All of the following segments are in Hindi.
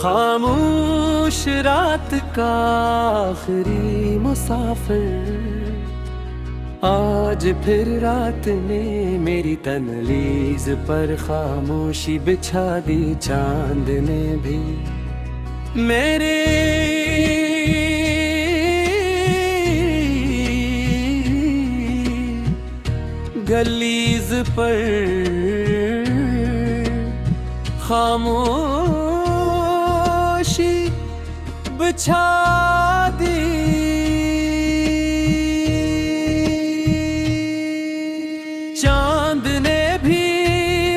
खामोश रात का आखिरी मुसाफिर, आज फिर रात ने मेरी तनलीज पर खामोशी बिछा दी। चांद ने भी मेरे गलीज पर खामोशी बिछा दी। चांद ने भी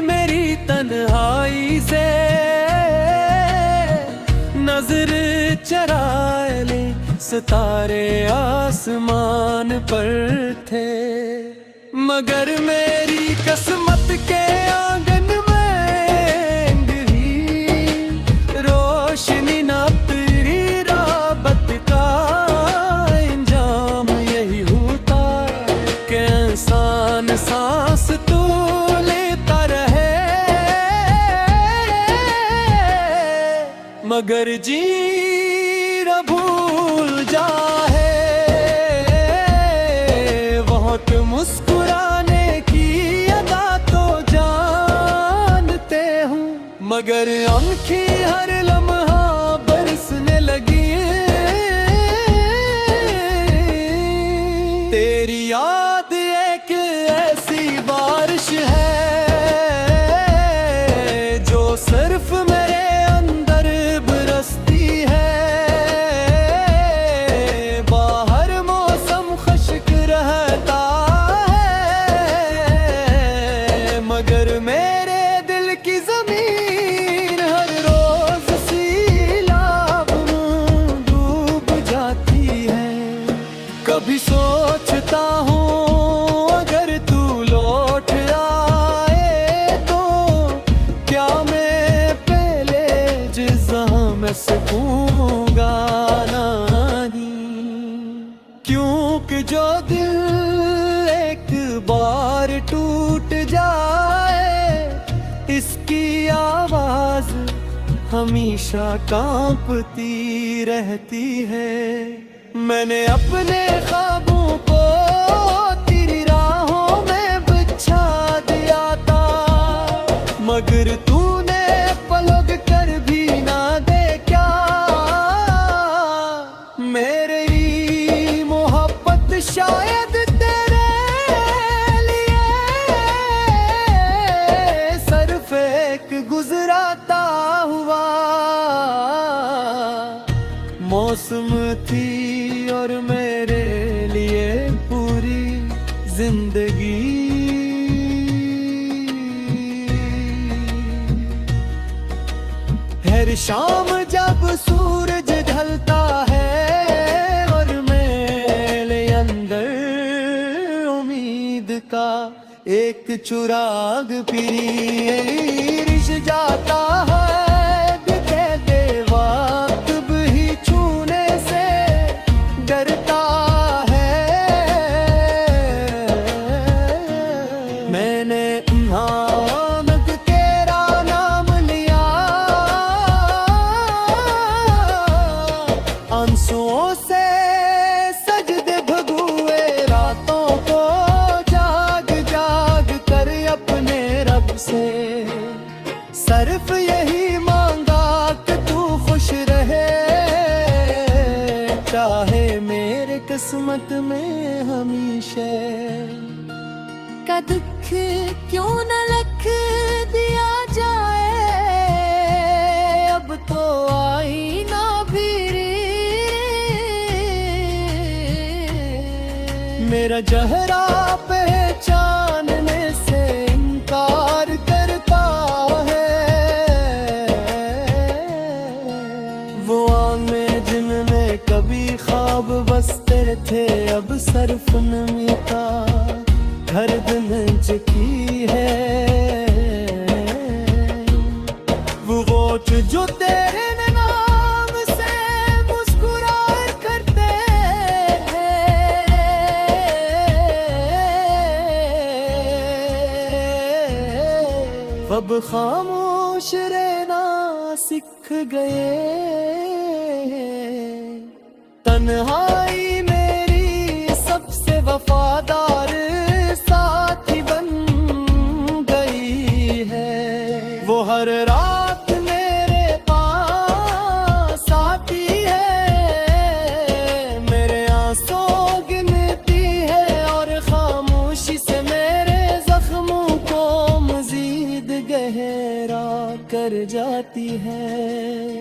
मेरी तन्हाई से नजर चराए ले, सितारे आसमान पर थे, मगर मेरी किस्मत के आंगन में ही रोशनी ना तेरी राबत का इंजाम यही होता कि इंसान सांस तो लेता रहे, मगर जी भूल जाए। बहुत मुस्कुराने की अदा तो जानते हूँ, मगर उनकी हर लम्हा बरसने लगी। तेरी याद एक ऐसी बारिश है जो सिर्फ मेरे अंदर बरसती है। बाहर मौसम खुश्क रहता है, मगर मेरे दिल की जमीन हर रोज सैलाब में डूब जाती है। कभी सोचता हूँ अगर तू लौट आए तो क्या मैं पहले जहाँ मैं सकूँगा नहीं, क्योंकि जो दिल एक बार टूट जाए इसकी आवाज हमेशा कांपती रहती है। मैंने अपने ख्वाबों को तेरी राहों में बिछा दिया था, मगर तूने पलक कर भी ना देखा। मेरी मोहब्बत शायद तेरे लिए सिर्फ एक गुजराता हुआ मौसम थी और मेरे लिए पूरी जिंदगी। हर शाम जब सूरज ढलता है और मेरे अंदर उम्मीद का एक चिराग पिरिश जाता है। कहते वक्त भी छूने से डरता है। मैंने नानक तेरा नाम लिया, आंसुओं से सजदे भगुए रातों को जाग जाग कर अपने रब से सिर्फ यही मांगा कि तू खुश रहे, चाहे मेरे किस्मत में हमेशा का दुख क्यों न लख दिया जाए। अब तो आई ना फिरी मेरा चेहरा पहचानने से इनकार करता है। वो आंखें जिनमें कभी ख्वाब बसते थे अब सिर्फ नमी का गर्द की है। वो होठ जो तेरे नाम से मुस्कुरा करते हैं, अब खामोश रहना सीख गए। तन्हाई मेरी सबसे वफादार साथी बन गई है। वो हर रात मेरे पास आती है, मेरे आंसू गिनती है और खामोशी से मेरे जख्मों को मजीद गहरा कर जाती है।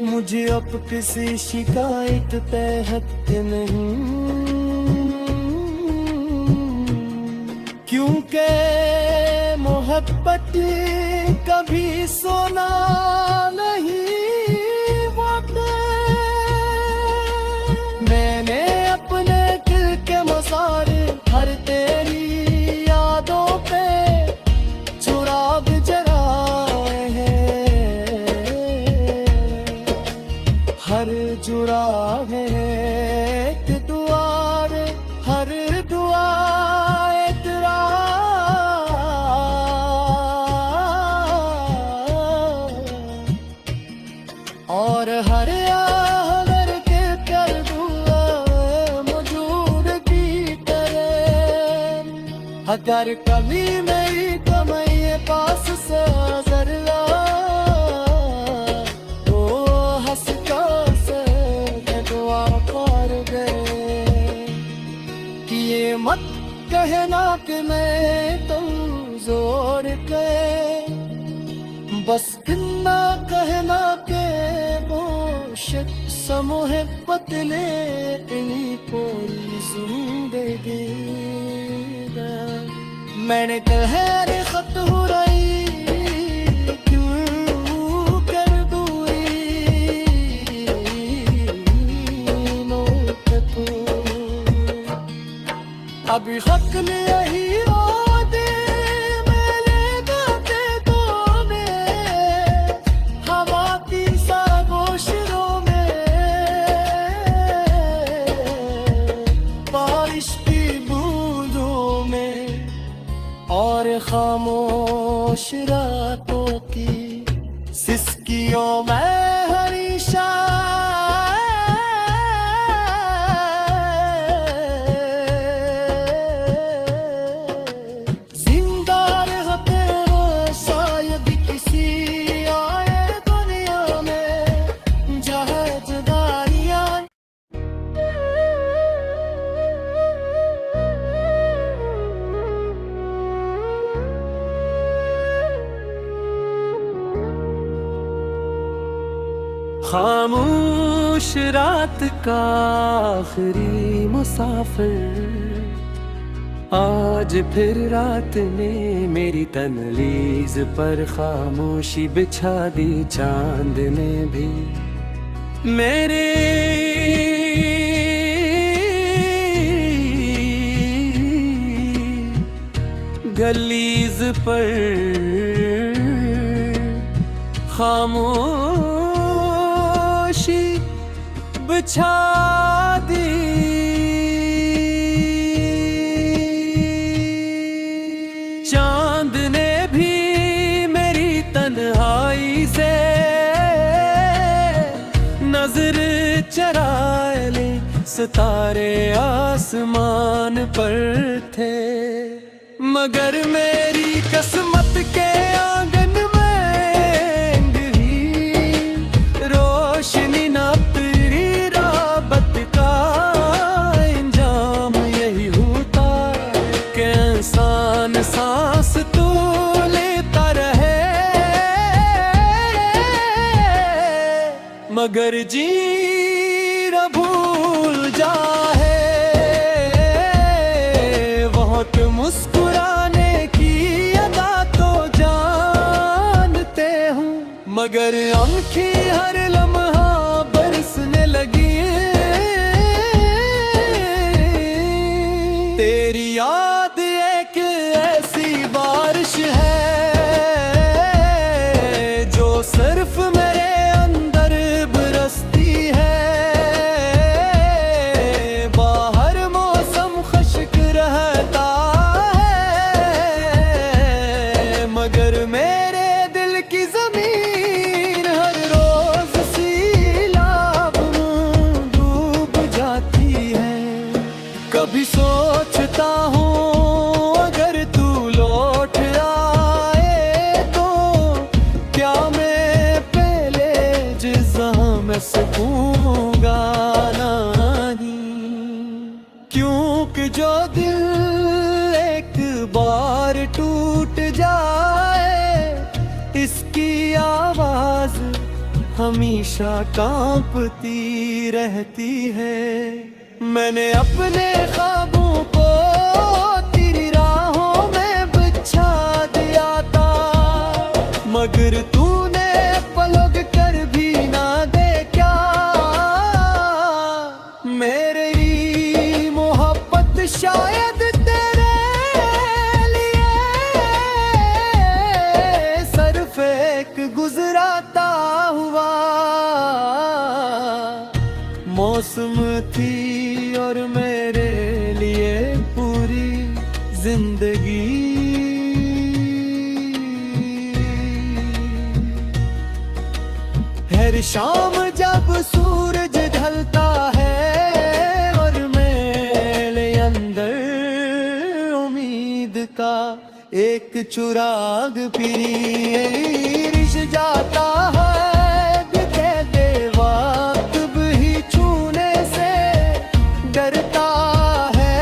मुझे अब किसी शिकायत तहत नहीं, क्योंकि मोहब्बत कभी सोना नहीं होता। मैंने अपने दिल के मसारे हर तेरी यादों पे चुराग जलाए हैं। हर जुराग है एक दुआ रे, हर दुआ एक और हर आदर के कर दुआ मौजूद की तरह। अगर कभी मेरी कमाई पास से नजर ला तो हंस के दुआ कर गए कि ये मत कहना कि मैं तुम जोर के, बस इतना कहना के बोशत समूह पतले इन्हीं कोई जिंदगी। मैंने तहर खत हो रही क्यों कर दूरी नोट तू। अभी हक ने यही और खामोश रातों की सिसकियों में हरीशा। जिंदा रहते हो शायद किसी आए दुनिया में जहाँ जुदाइयाँ। खामोश रात का आखिरी मुसाफिर, आज फिर रात ने मेरी तनलीज पर खामोशी बिछा दी। चांद ने भी मेरे गलीज पर खामोश बिछा दी। चांद ने भी मेरी तन्हाई से नजर चरा ले। सितारे आसमान पर थे मगर मेरी किस्मत के आंगन सांस तू लेता रहे मगर जी न भूल जाए। बहुत मुस्कुराने की अदा तो जानते हूँ मगर आंखें हर लम्हा बरसने लगी। तेरी याद एक ऐसी बारिश है जो सिर्फ मेरे अंदर बरसती है। बाहर मौसम खुश्क रहता है मगर मेरे दिल की जमीन हर रोज कभी सोचता हूँ अगर तू लौट आए तो क्या मैं पहले जैसा मैं सकूंगा नहीं, क्योंकि जो दिल एक बार टूट जाए इसकी आवाज हमेशा कांपती रहती है। मैंने अपने ख्वाबों को तेरी राहों में बिछा दिया था, मगर तूने पलक कर भी ना देखा। मेरी मोहब्बत शायद तेरे लिए सिर्फ एक गुजराता हुआ मौसम थी और मेरे लिए पूरी जिंदगी। हर शाम जब सूरज ढलता है और मेरे अंदर उम्मीद का एक चिराग फिर रिश जाता है, कहते वक्त भी छूने से डरता है।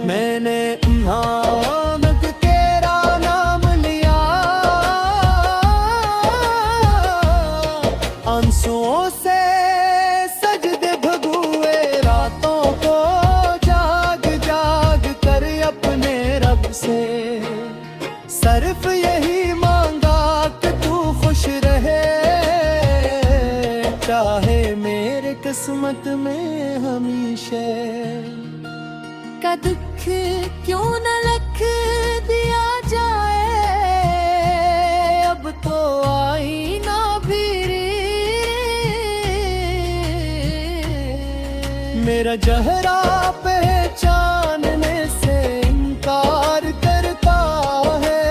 मैंने नानक तेरा नाम लिया, आंसुओं से सजदे भगुए रातों को जाग जाग कर अपने रब से सिर्फ यही मांगा कि तू खुश रहे, चाहे मेरे किस्मत में हमेशा का दुख क्यों न लख दिया जाए, अब तो आई ना फिरी। मेरा चेहरा पहचानने से इनकार करता है,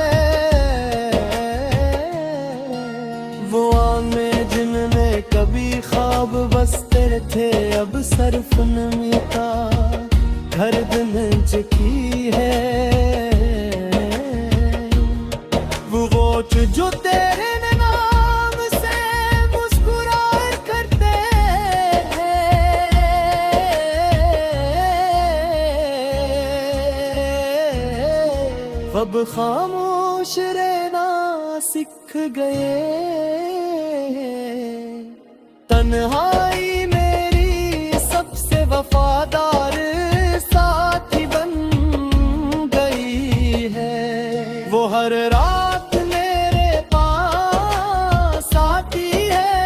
वो आंखें जिनमें कभी ख्वाब बसते थे अब सिर्फ नमी का गर्दन झुकी है। वो वोट जो तेरे नाम से मुस्कुराए करते अब खामोश रहना सीख गए। तन्हाई मेरी सबसे वफादार साथी बन गई है, वो हर रात मेरे पास आती है,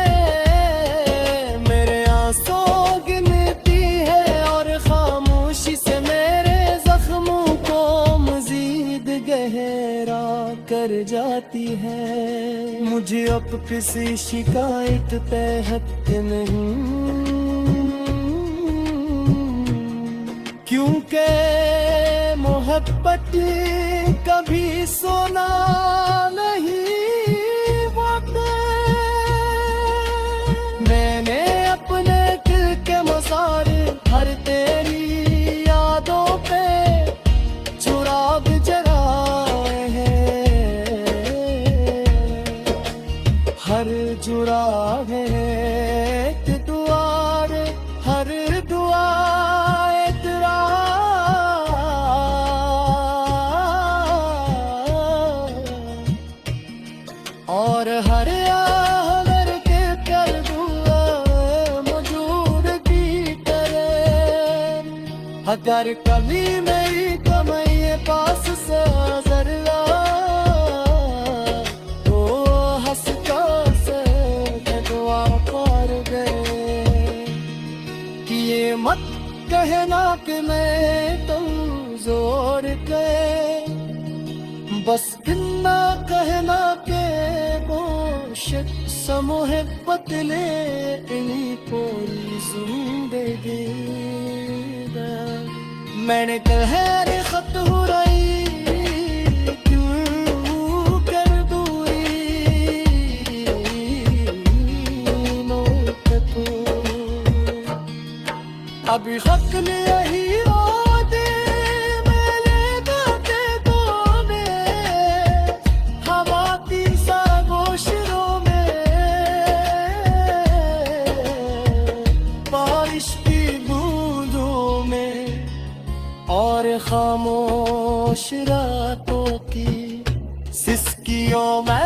मेरे आंसू गिनती है और खामोशी से मेरे जख्मों को मजीद गहरा कर जाती है। मुझे अब किसी शिकायत तहत नहीं, क्योंकि मोहब्बत कभी सोना नहीं पाते। मैंने अपने दिल के मसारे हर तेरी यादों पे चुराग जलाए हैं, हर चुराग है एक दुआर, हर दुआ तेरा। और हर आहर के कर दुआ मौजूद की तरह, अगर कभी मेरी कमाई पास से जरा तो हंस से दुआ कर गए कि ये मत कहना कि मैं तो जोर के, बस इतना कहना के मुश्क समोहब्बत ले इन्हीं कोई जिंदगी। मैंने कहर खत हो रही क्यों कर दूरी नोट तू, अभी शक्ल यही होते मेरे गाते तो में हवा की सागोशरों में बारिश की बूंदों में और खामोश रातों की सिसकियों में